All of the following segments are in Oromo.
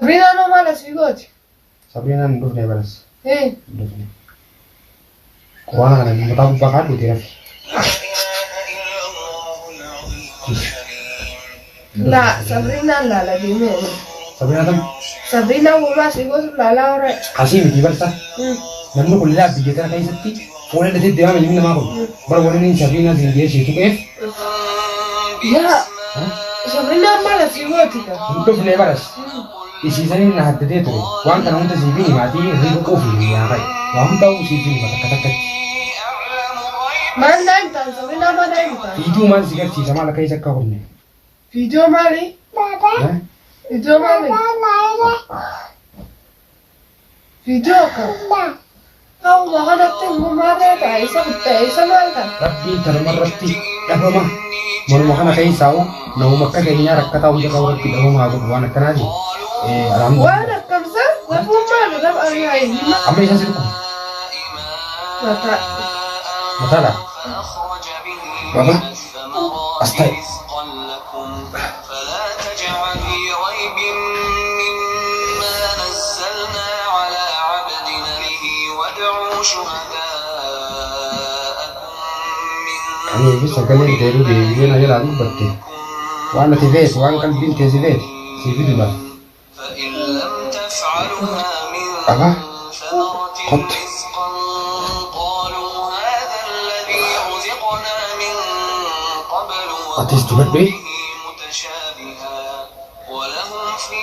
Sabrina no mala sigooti. Sabrina hin dhufne balas. Hin dhufne. Waan kana mataa gubbaa kaadhuuti rafi. La Sabrina la dime. Sabrina tam. Sabrina gurra sigootu la ore. Asii miti balsa. Namni kun laa biyya kana keessatti fuula dhatee deemaa ilmi namaa kun bara waliin Sabrina zingee ishee tuqeef. Ya Sabrina mala sigooti ka. Hin dhufne balas. Isiisanii na haddatee ture. Waan kana hunda siifii maatii riba qofi yaa kai. Waan ta'u siifii takka takkatti. Maal daa'imtaan Sabrina maal daa'imtaan? Fiiduu maal si garsiisa maal akka isa akka horne. Video maali? Video maali? Video ka? Kau kanatti maal ta'e isa maal ta'a? Rabbiin kanuma irratti dhabama. Manuma kana keessaa namuma akka keenyaa rakkataa hunda qabu irratti dhabamaa godhu waan akkanaati. Waan akkamsa? Lafuu maali? Lafa ari'aayi. Amma isa sirku. Mataa. Mataadha. Baba. As ta'e. Ani fi sagaleen deebi'uu deebi'ee na jalaa dubbatte. Waan ati feetu waan qalbiin teessi feetu si fiduudhaaf. Baba. Kottu. Atis dubadhu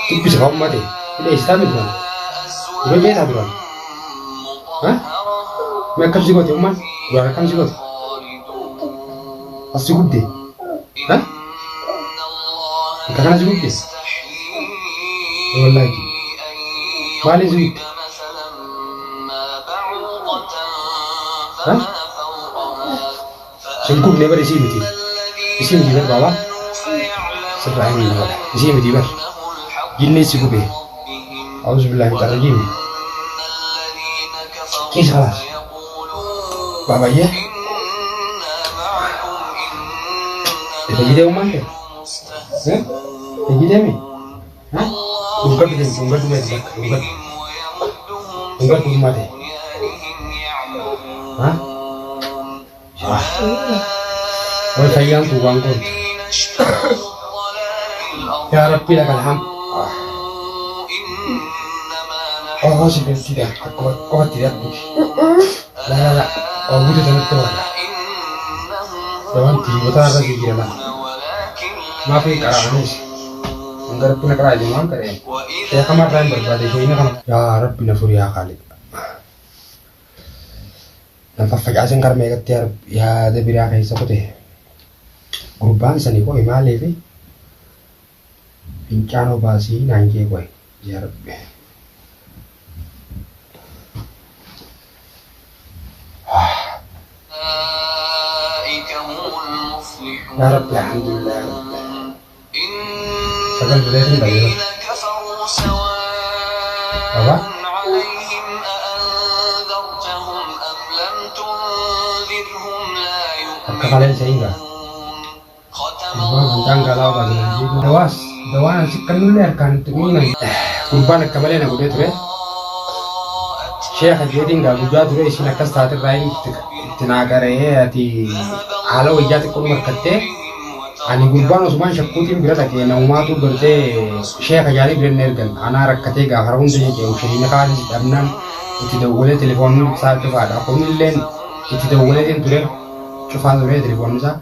dubbisa ka'u mate hidha isaa miti mana dura beekaa duraan mee akkam si goote ummaan duraan akkam si goote as si gudde akka kana si gudde wallaahi maaliin si gudde sin gubnee bara isii miti isii miti bar baabaa sirraa hin hin wala isii miti bar jinni si gube أعوذ بالله من الرجيم كيف خلاص بابا يا تجي ده وما انت تجي ده مين bukan dia rumah deh oh sayang tuh bangkut ya Rabbi lakal hamd oh tidak kau tidak la oh butuh jangan tuh jangan tiba-tiba lagi gila maaf ya karanis enggak punya kerajaan mang keren saya kemarin berbadi ini kan ya Rabbi nafuri ya kali nampak asin karena ketir ya ada beri akai seperti grupan seni kok imale vi pincano basi nanti koi ya Rabbi ya Rabbi alhamdulillah Sakal boleh ni bagi apa? Apakah kalian sehingga? Tentang kalau bagi nanti dawas si kenuler kan tu ini kurban kembali nak udah tu Syekh jadi enggak juga tu isi nak starter lain tenaga raya di halau ijat ikut merkete ani gurban Usman Shakutin berada ke nama tu berde Syekh jadi berenang kan anak rakyat ga harun tu je ushiri kan damnan itu dah boleh telefon saat tu ada aku milen itu dah boleh tu deh cuma tu deh telefon sa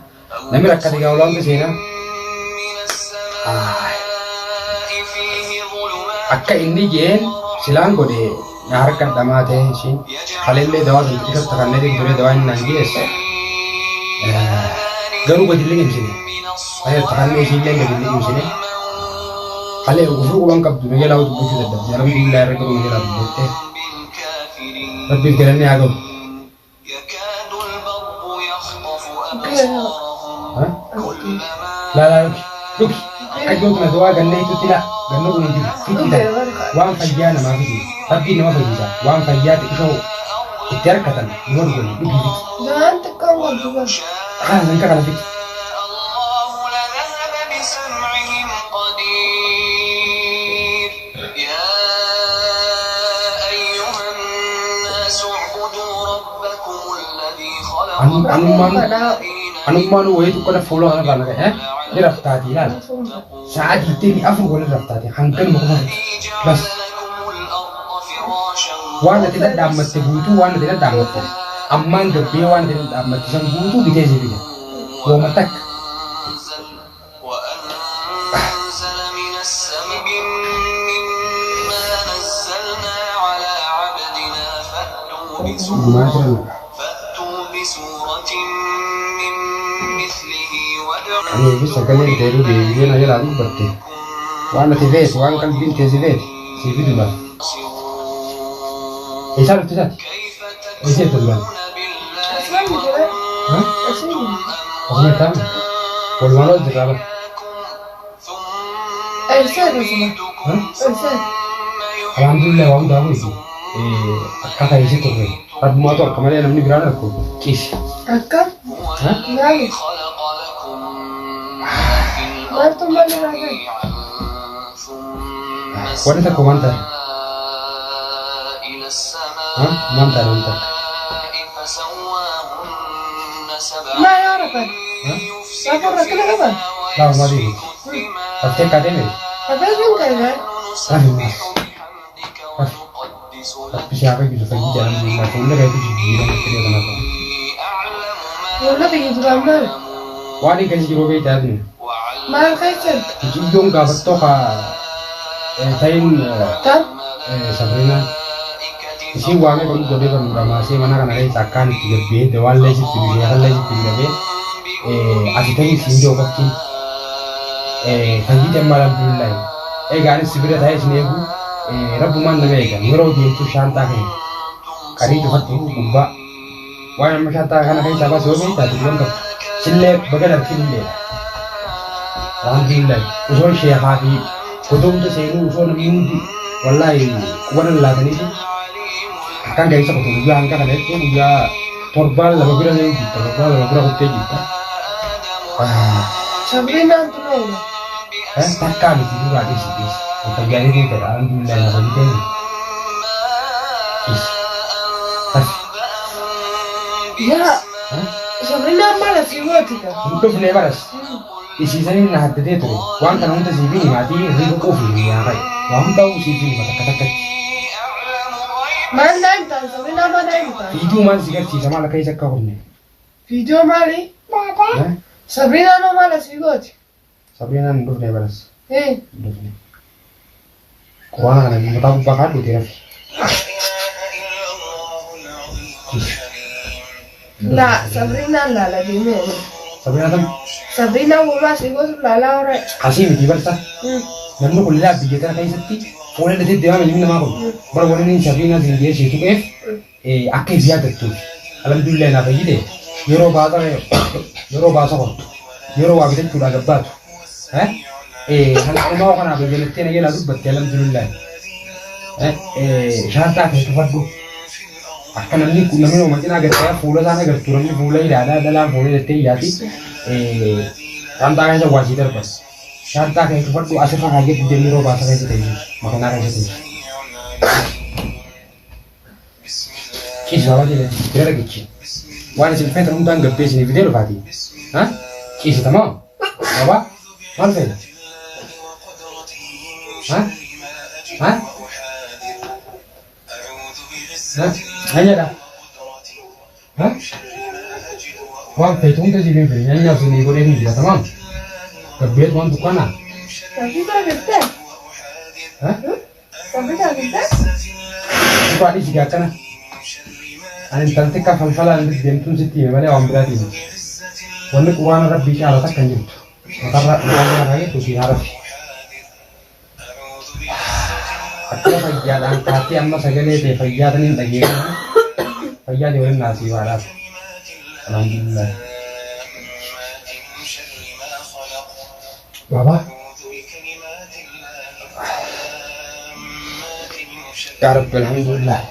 nama rakyat ga ulang tu sih na akka ini jen silang kode nyarkan damat sih kalian le dawa sedikit tekan le tu deh dawa ini nanti garu badiling sini ayat tahannya sih yang badiling sini kalian usul ulang kab dunia laut bujuk ada jarang di layar itu mungkin ada bete tapi kalian agak lah look ayo tu doa ganne itu tidak ganne unjuk tidak wang kaya nama itu tapi nama berbeza wang kaya itu ikhtiar kata nomor dua itu jangan tekan juga nanti kalau fit Anummaan wayitu kana fuula kana kana ni raftaati ilaala. Sa'aatii itti afur waliin raftaati hangan muka bas. Waan ati dadhaamatte guutuu waan ati dadhaamatte ammaan gabbee waan ati dadhaamatte san guutuu bitee si bita. Wooma takka. Ani bisa kalian dari dia nanya lalu berarti. Wana TV, wana kan bin TV, TV tu lah. Isar tu sah. Isar tu lah. Hah? Asal tahu. Kalau malu jawab. Isar tu sih. Hah? Isar. Alhamdulillah, orang tahu itu. Kata isi tu kan. Rabu malam kemarin namanya berapa aku? Kis. Akak? Hah? Lalu. Mantu mana lagi? Wanita kau mantan? Hah? Mantan. Mana orang kan? Hah? Siapa orang kenapa kan? Tahu mati. Pasti kade ni. Apa yang kau kan? Tapi siapa yang bisa pergi jalan di mana? Soalnya kayak itu jiran kerja kenapa? Mula begitu gambar. Wani kan jiro be tadi. Mal kaisan. Jidong ka beto ka tain Kan? Sabrina. Isi wangi kan gede kan ramasi mana kan ada cakan tiga be dewal lagi tiga kan lagi tiga be. Asih tadi sinjo kaki. Tadi jam malam dulu lagi. Garis sibira tadi sini aku. Rabu mana mereka? Murau dia tu shanta kan. Kari tu hati gubba. Wani mashanta kan kai siapa sobi tadi kan Sille bagadar kille. Alhamdulillah. Usul Syekh Hafi. Kudum tu senu usul mindi. Wallahi kuwanan lagan itu. Akan dari satu juga angka kan itu juga torbal lama kira ni kita, torbal lama kira hotel kita. Sabrina tu loh. Takkan itu juga ada sih. Kita jadi ni kita alhamdulillah lama kita ni. Ya. Sabrina mana sih buat kita? Untuk lebaras. Isi sana ni nak hati tu. Wan kan untuk sih ni mati ribu kopi ni apa? Wan tahu sih ni mata kata. Mana itu? Sabrina mana itu? Itu mana sih kerja sama lagi saya kau ni. Video mali? Sabrina no mana sih buat? Sabrina untuk lebaras. Untuk ni. Kuana kan ni tahu bakal tu dia. La, Sabrina la dime. Sabrina tam. Sabrina buat sih buat la orang. Kasih mesti bersa. Namun kalau lihat dia kan kayak seperti. Orang itu dia macam ni nama aku. Baru orang ni Sabrina dia sih tu akhir dia tu. Alhamdulillah nak pergi deh. Euro bahasa kau. Euro waktu itu sudah lebat. Hal mau kan apa jadi tiada yang lalu betul alhamdulillah. Syarat itu fadu. Akan nanti kunami macam agar saya full sana agar turun ni full ini ada dalam full itu jadi rantangan saya wajib terpas. Syarat itu fadu asal kaget di Euro bahasa itu tadi. Makanya ada itu. Kisah apa dia? Dia lagi kisah. Wana sih faham tentang gapes ni video lagi. Kisah tamam? Apa? Mana faham? Hanya dah. Wang faham tu sih film hanya sini boleh ni dia tamam. Gapes wan bukan ah? Tapi tak kita. Tapi tak kita. Itu ada juga kan? Ani tanti ka falfala andi dentun sitti me bale wambira ti wonne qur'an rabbi sha Allah takkan jitu makara qur'an rage to bi haraf akko fayyadan kati amma sagale te fayyadan dage fayyade wala nasi wala alhamdulillah baba ya rabbil alhamdulillah